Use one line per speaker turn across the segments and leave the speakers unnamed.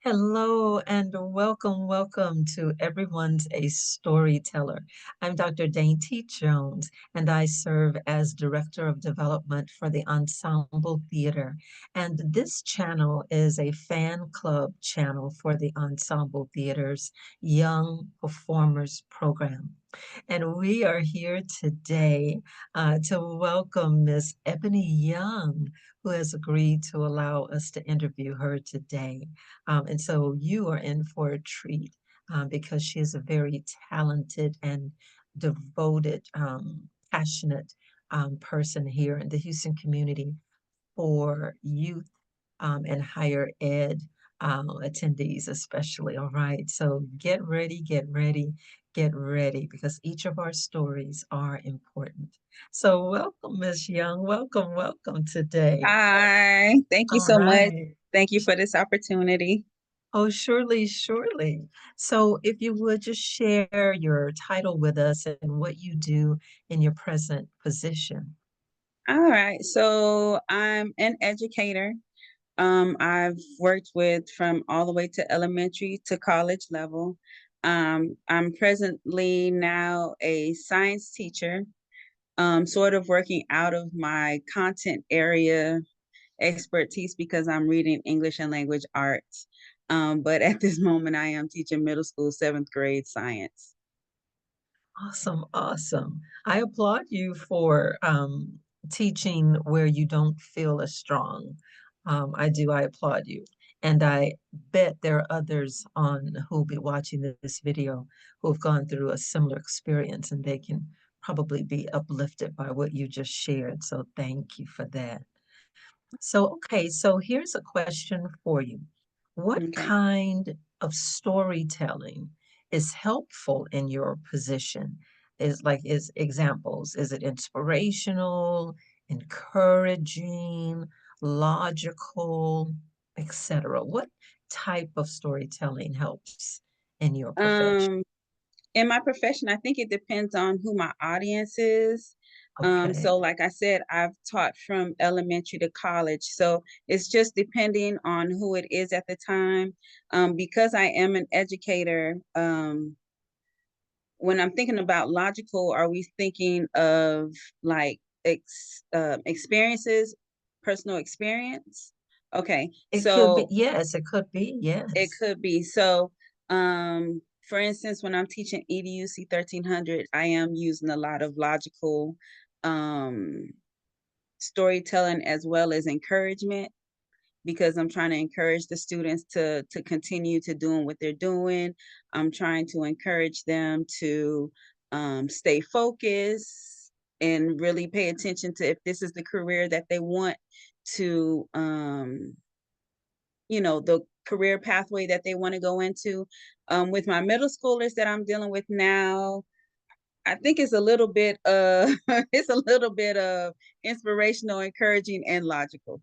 Hello and welcome to Everyone's a Storyteller. I'm Dr. Daintee Jones, and I serve as Director of Development for the Ensemble Theater. And this channel is a fan club channel for the Ensemble Theater's Young Performers Program. And we are here today to welcome Miss Ebony Young, who has agreed to allow us to interview her today. And so you are in for a treat because she is a very talented and devoted, passionate person here in the Houston community for youth and higher ed attendees, especially. All right. So get ready, get ready, get ready, because each of our stories are important. So welcome, Miss Young. Welcome today.
Hi, thank you
All
so much.
right.
Thank you for this opportunity.
Oh, surely, surely. So if you would just share your title with us and what you do in your present position.
All right, so I'm an educator. I've worked with from all the way to elementary to college level. I'm presently now a science teacher, sort of working out of my content area expertise because I'm reading English and language arts. But at this moment, I am teaching middle school seventh grade science.
Awesome, awesome. I applaud you for teaching where you don't feel as strong. I do, I applaud you. And I bet there are others on who'll be watching this video who have gone through a similar experience and they can probably be uplifted by what you just shared. So thank you for that. So here's a question for you. What
Okay.
kind of storytelling is helpful in your position? Is examples, is it inspirational, encouraging, logical, etc.? What type of storytelling helps in your profession?
Um, in my profession, I think it depends on who my audience is.
Okay.
So like I said, I've taught from elementary to college. So it's just depending on who it is at the time. Because I am an educator, when I'm thinking about logical, are we thinking of like experiences, personal experience? Okay,
It could be,
so
yes, it could be,
it
yes.
could be. So, for instance, when I'm teaching EDUC 1300, I am using a lot of logical um, storytelling as well as encouragement because I'm trying to encourage the students to continue to doing what they're doing. I'm trying to encourage them to stay focused and really pay attention to if this is the career that they want to the career pathway that they want to go into. With my middle schoolers that I'm dealing with now, I think it's a little bit it's a little bit of inspirational, encouraging, and logical.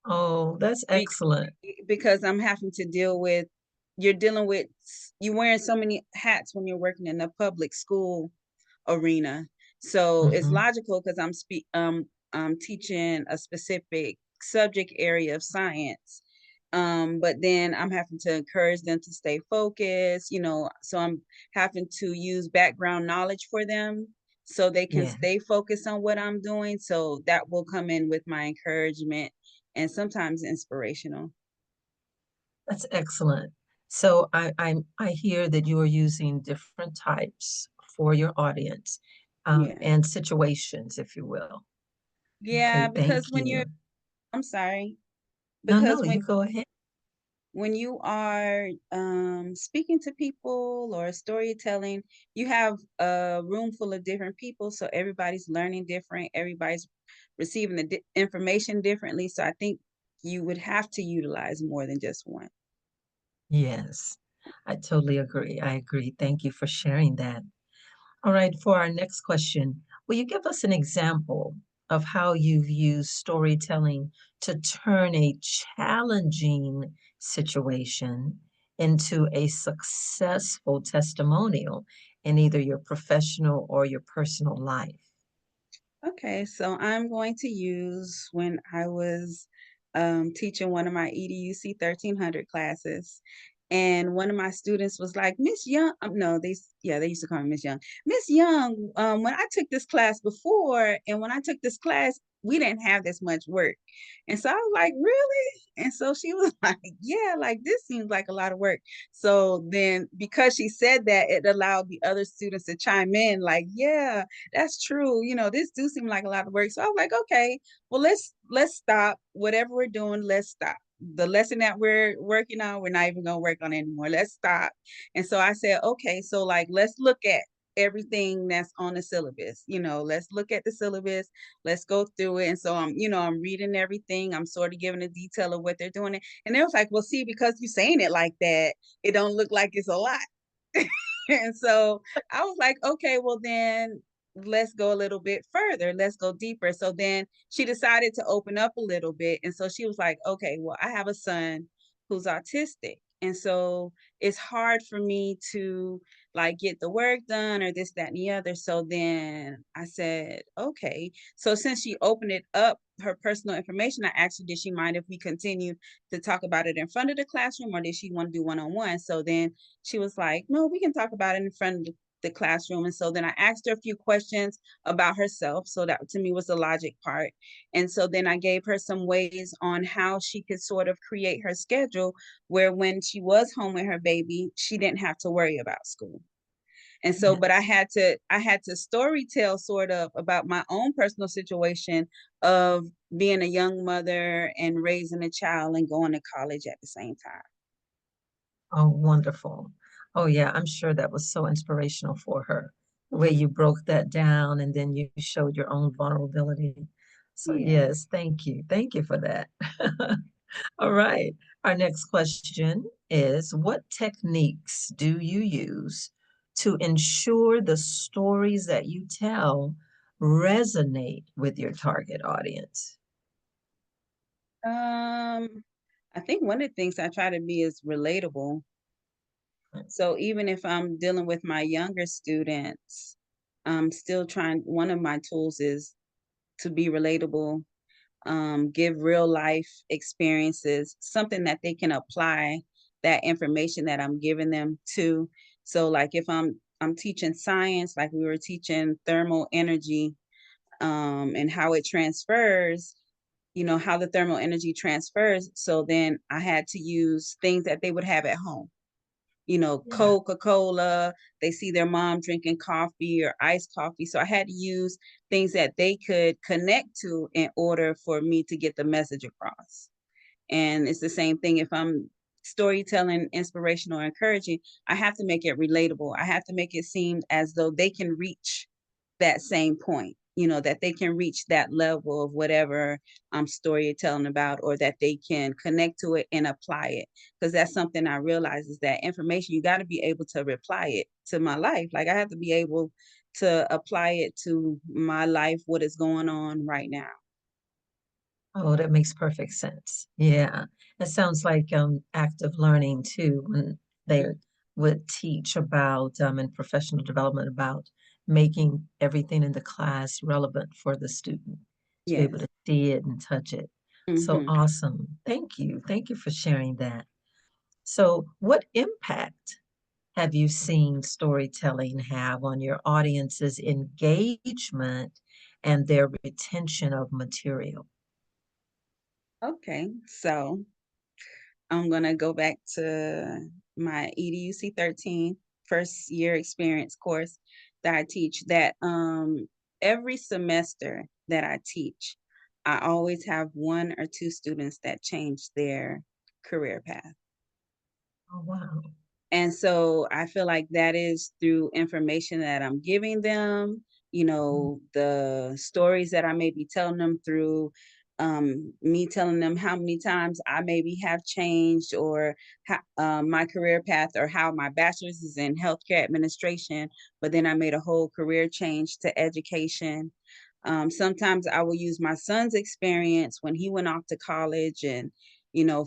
Oh, that's
Be-
excellent.
because I'm having to deal with you're dealing with you're wearing so many hats when you're working in the public school arena. So it's
Mhm.
logical because I'm teaching a specific subject area of science. But then I'm having to encourage them to stay focused, so I'm having to use background knowledge for them so they can
Yeah.
stay focused on what I'm doing. So that will come in with my encouragement and sometimes inspirational.
That's excellent. So I hear that you are using different types for your audience
Yeah.
and situations, if you will.
Yeah,
Okay,
because
thank you.
I'm sorry,
No,
because
no, you go ahead.
when you are speaking to people or storytelling, you have a room full of different people. So everybody's learning different, everybody's receiving the information differently. So I think you would have to utilize more than just one.
Yes, I totally agree. I agree. Thank you for sharing that. All right, for our next question, will you give us an example of how you've used storytelling to turn a challenging situation into a successful testimonial in either your professional or your personal life?
Okay, so I'm going to use when I was teaching one of my EDUC 1300 classes. And one of my students was like, Miss Young, no, they used to call me Miss Young. Miss Young, when I took this class before, and when I took this class, we didn't have this much work. And so I was like, really? And so she was like, yeah, like this seems like a lot of work. So then because she said that, it allowed the other students to chime in, like, yeah, that's true. This do seem like a lot of work. So I was like, okay, well, let's stop. Whatever we're doing, let's stop. The lesson that we're working on, we're not even gonna work on anymore. Let's stop. And so I said, okay, so like let's look at everything that's on the syllabus. Let's look at the syllabus, let's go through it. And so I'm reading everything, I'm sort of giving a detail of what they're doing. And they was like, well, see, because you're saying it like that, it don't look like it's a lot. And so I was like, okay, well then let's go a little bit further. Let's go deeper. So then she decided to open up a little bit. And so she was like, okay, well, I have a son who's autistic. And so it's hard for me to like get the work done or this, that, and the other. So then I said, okay. So since she opened it up, her personal information, I asked her, did she mind if we continue to talk about it in front of the classroom, or did she want to do one-on-one? So then she was like, no, we can talk about it in front of the classroom. And so then I asked her a few questions about herself. So that to me was the logic part. And so then I gave her some ways on how she could sort of create her schedule where when she was home with her baby, she didn't have to worry about school. And so,
Yeah.
but I had to story tell sort of about my own personal situation of being a young mother and raising a child and going to college at the same time.
Oh, wonderful. Oh, yeah, I'm sure that was so inspirational for her, the way you broke that down and then you showed your own vulnerability. So,
Yeah.
yes, thank you. Thank you for that. All right. Our next question is, what techniques do you use to ensure the stories that you tell resonate with your target audience?
I think one of the things I try to be is relatable. So even if I'm dealing with my younger students, I'm still trying, one of my tools is to be relatable, give real life experiences, something that they can apply that information that I'm giving them to. So like if I'm teaching science, like we were teaching thermal energy, and how it transfers, how the thermal energy transfers. So then I had to use things that they would have at home,
Yeah.
Coca-Cola, they see their mom drinking coffee or iced coffee. So I had to use things that they could connect to in order for me to get the message across. And it's the same thing if I'm storytelling, inspirational, or encouraging, I have to make it relatable. I have to make it seem as though they can reach that same point, that they can reach that level of whatever I'm storytelling about, or that they can connect to it and apply it. Because that's something I realize is that information, you got to be able to apply it to my life. Like I have to be able to apply it to my life, what is going on right now.
Oh, that makes perfect sense. Yeah. It sounds like active learning too, when they would teach about in professional development about making everything in the class relevant for the student to be able
Yes.
to see it and touch it. So
Hmm.
awesome. Thank you. Thank you for sharing that. So, what impact have you seen storytelling have on your audience's engagement and their retention of material?
Okay. So I'm going to go back to my EDUC 13 first year experience course that I teach, that every semester that I teach, I always have one or two students that change their career path.
Oh, wow.
And so I feel like that is through information that I'm giving them, the stories that I may be telling them through, me telling them how many times I maybe have changed, or how, my career path, or how my bachelor's is in healthcare administration, but then I made a whole career change to education. Sometimes I will use my son's experience when he went off to college. And,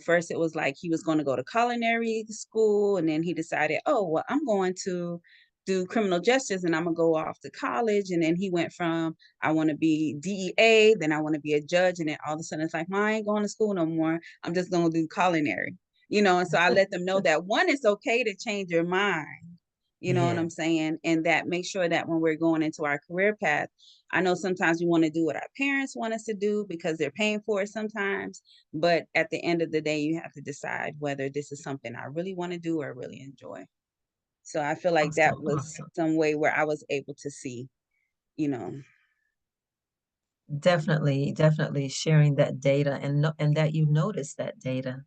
first it was like he was going to go to culinary school. And then he decided, oh, well, I'm going to do criminal justice and I'm gonna go off to college. And then he went from I want to be DEA, then I want to be a judge, and then all of a sudden it's like, "Ma, I ain't going to school no more. I'm just gonna do culinary." And so I let them know that one, it's okay to change your mind. You know what I'm
Yes.
saying? And that make sure that when we're going into our career path, I know sometimes we want to do what our parents want us to do because they're paying for it sometimes. But at the end of the day, you have to decide whether this is something I really want to do or really enjoy. So I feel like that
Awesome.
was
Awesome.
some way where I was able to see, you know.
Definitely, definitely sharing that data and and that you notice that data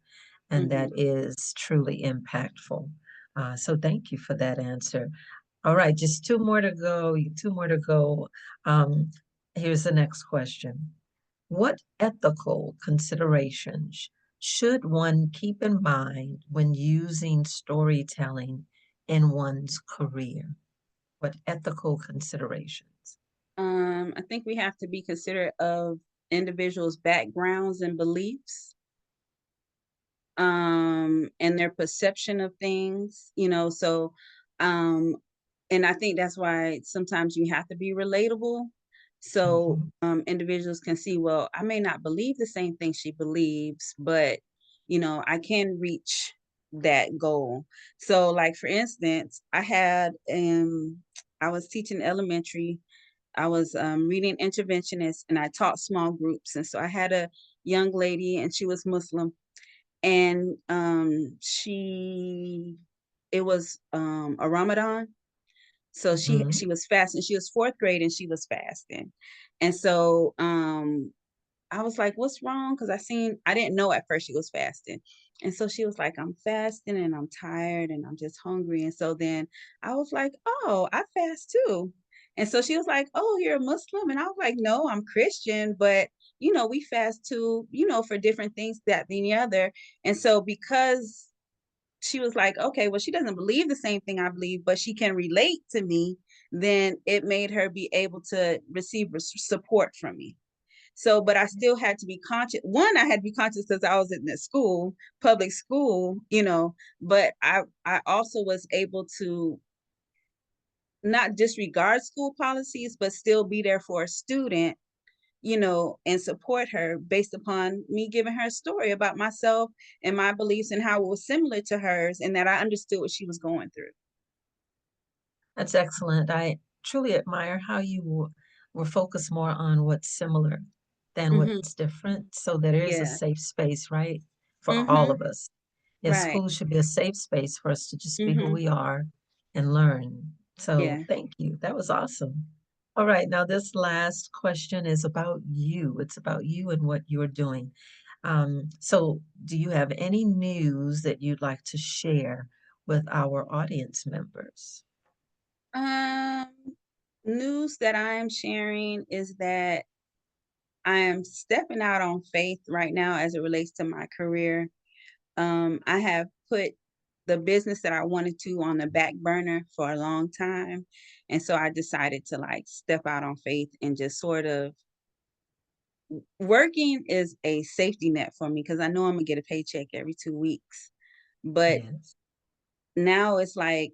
and that
Mhm.
is truly impactful. So thank you for that answer. All right, just two more to go. Two more to go. Um, Here's the next question. What ethical considerations should one keep in mind when using storytelling in one's career? What ethical considerations?
I think we have to be considerate of individuals' backgrounds and beliefs, and their perception of things, um, and I think that's why sometimes you have to be relatable. So
Mhm.
individuals can see, well, I may not believe the same thing she believes, but I can reach that goal. So, like for instance, I was teaching elementary. I was reading interventionist, and I taught small groups. And so I had a young lady, and she was Muslim, and it was a Ramadan, so she
Mhm.
was fasting. She was fourth grade and she was fasting. And so I was like, "What's wrong?" Because I didn't know at first she was fasting. And so she was like, "I'm fasting and I'm tired and I'm just hungry." And so then I was like, "Oh, I fast too." And so she was like, "Oh, you're a Muslim?" And I was like, "No, I'm Christian, but we fast too, for different things, that, the other." And so because she was like, "Okay, well, she doesn't believe the same thing I believe, but she can relate to me," then it made her be able to receive support from me. So, but I still had to be conscious. One, I had to be conscious because I was in the school, public school, but I also was able to not disregard school policies, but still be there for a student, and support her based upon me giving her a story about myself and my beliefs and how it was similar to hers and that I understood what she was going through.
That's excellent. I truly admire how you were focused more on what's similar than
Mhm.
what's different. So there is a
Yeah.
safe space, right, for all
Mhm.
of us. Yes,
Right.
school should be a safe space for us to just be who
Mhm.
we are and learn. So
Yeah.
thank you. That was awesome. All right, now this last question is about you. It's about you and what you're doing. So do you have any news that you'd like to share with our audience members?
Um, News that I am sharing is that I am stepping out on faith right now as it relates to my career. I have put the business that I wanted to on the back burner for a long time. And so I decided to like step out on faith and just sort of working is a safety net for me because I know I'm gonna get a paycheck every 2 weeks. But
Yes.
now it's like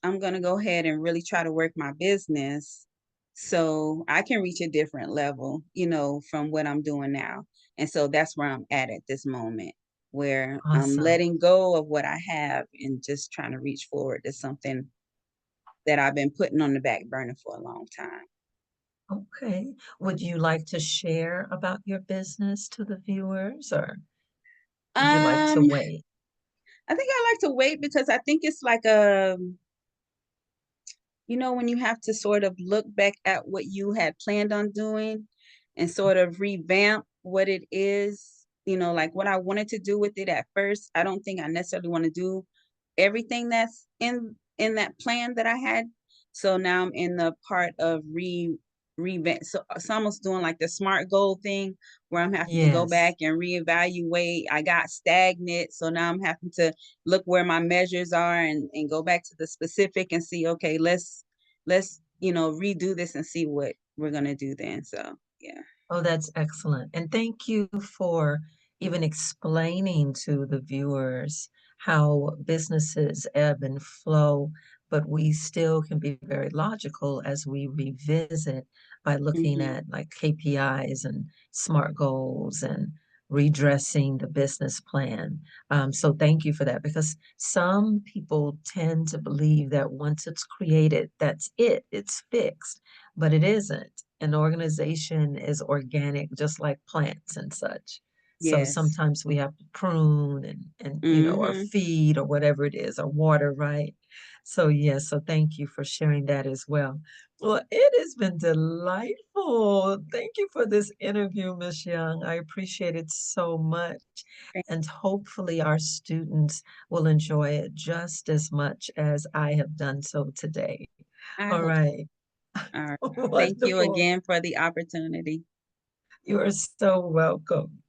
I'm gonna go ahead and really try to work my business so I can reach a different level, from what I'm doing now. And so that's where I'm at this moment, where I'm
Awesome.
letting go of what I have and just trying to reach forward to something that I've been putting on the back burner for a long time.
Okay. Would you like to share about your business to the viewers, or would you like to
Um,
wait?
I think I like to wait because I think it's like when you have to sort of look back at what you had planned on doing and sort of revamp what it is, like what I wanted to do with it at first, I don't think I necessarily want to do everything that's in that plan that I had. So now I'm in the part of revamp. So it's almost doing like the smart goal thing where I'm having to go
Yes.
back and reevaluate. I got stagnant, so now I'm having to look where my measures are and go back to the specific and see, okay, let's redo this and see what we're gonna do then. So yeah.
Oh, that's excellent. And thank you for even explaining to the viewers how businesses ebb and flow but we still can be very logical as we revisit by looking
Mm-hmm.
at like KPIs and SMART goals and redressing the business plan. So thank you for that, because some people tend to believe that once it's created, that's it, it's fixed, but it isn't. An organization is organic, just like plants and such. So
Yes.
sometimes we have to prune and or
Mm-hmm.
feed or whatever it is, or water, right? So yes, so thank you for sharing that as well. Well, it has been delightful. Thank you for this interview, Miss Young. I appreciate it so much. And hopefully our students will enjoy it just as much as I have done so today.
I
All
hope.
right.
All right. Thank you
Wonderful.
again for the opportunity.
You are so welcome.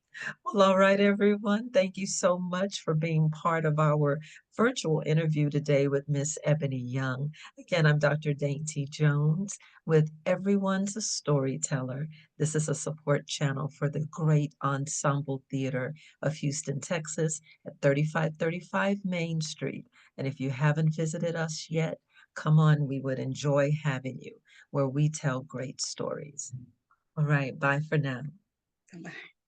Well, all right, everyone. Thank you so much for being part of our virtual interview today with Miss Ebony Young. Again, I'm Dr. Daintee Jones with Everyone's a Storyteller. This is a support channel for the great Ensemble Theater of Houston, Texas at 3535 Main Street. And if you haven't visited us yet, come on, we would enjoy having you where we tell great stories. All right, bye for now.
Bye-bye.